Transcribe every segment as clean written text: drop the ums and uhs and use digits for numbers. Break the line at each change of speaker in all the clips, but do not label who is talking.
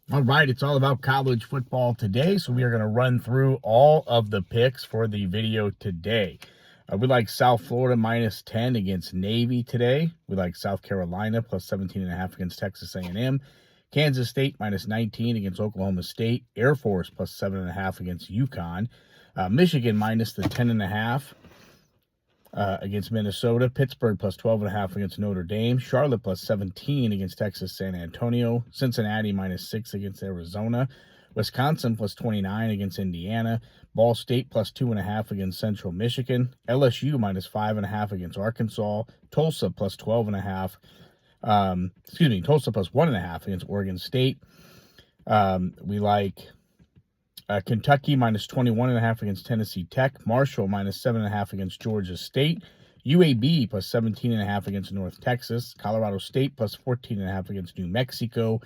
All right, it's all about college football today, so we are going to run through all of the picks for the video today. We like South Florida minus 10 against Navy today. We like South Carolina plus 17.5 against Texas A&M. Kansas State minus 19 against Oklahoma State. Air Force plus 7.5 against UConn. Michigan minus the 10.5 against Minnesota. Pittsburgh plus 12.5 against Notre Dame. Charlotte plus 17 against Texas San Antonio. Cincinnati minus 6 against Arizona. Wisconsin plus 29 against Indiana. Ball State plus 2.5 against Central Michigan. LSU minus 5.5 against Arkansas. Tulsa plus 12.5. Tulsa plus 1.5 against Oregon State. We like Kentucky minus 21.5 against Tennessee Tech. Marshall minus 7.5 against Georgia State. UAB plus 17.5 against North Texas. Colorado State plus 14.5 against New Mexico.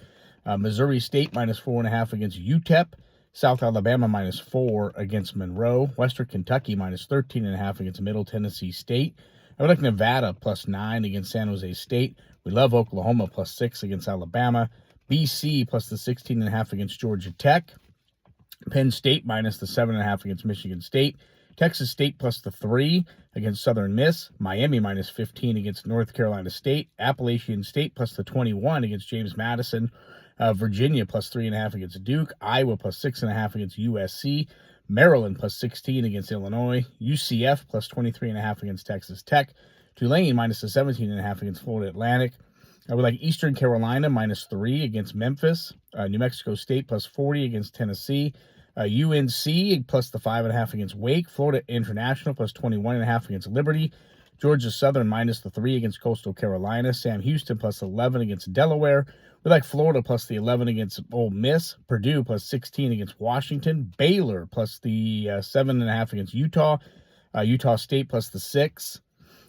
Missouri State minus 4.5 against UTEP. South Alabama minus 4 against Monroe. Western Kentucky minus 13.5 against Middle Tennessee State. I would like Nevada plus 9 against San Jose State. We love Oklahoma plus 6 against Alabama. BC plus the 16.5 against Georgia Tech. Penn State minus the 7.5 against Michigan State. Texas State plus the 3 against Southern Miss. Miami minus 15 against North Carolina State. Appalachian State plus the 21 against James Madison. Virginia plus 3.5 against Duke. Iowa plus 6.5 against USC. Maryland plus 16 against Illinois. UCF plus 23.5 against Texas Tech. Tulane minus the 17.5 against Florida Atlantic. I would like Eastern Carolina minus 3 against Memphis. New Mexico State plus 40 against Tennessee. UNC plus the 5.5 against Wake. Florida International plus 21.5 against Liberty. Georgia Southern minus the 3 against Coastal Carolina. Sam Houston plus 11 against Delaware. We like Florida plus the 11 against Ole Miss. Purdue plus 16 against Washington. Baylor plus the 7.5 against Utah. Utah State plus the 6.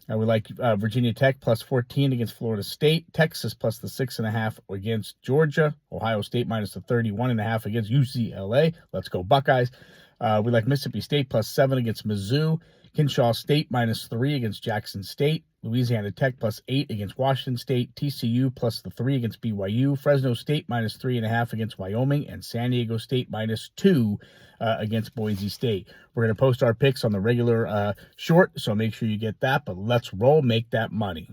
We like Virginia Tech plus 14 against Florida State. Texas plus the 6.5 against Georgia. Ohio State minus the 31.5 against UCLA. Let's go Buckeyes. We like Mississippi State plus 7 against Mizzou. Kennesaw State minus 3 against Jackson State. Louisiana Tech plus 8 against Washington State. TCU plus the 3 against BYU. Fresno State minus 3.5 against Wyoming. And San Diego State minus 2 against Boise State. We're going to post our picks on the regular short, so make sure you get that. But let's roll, make that money.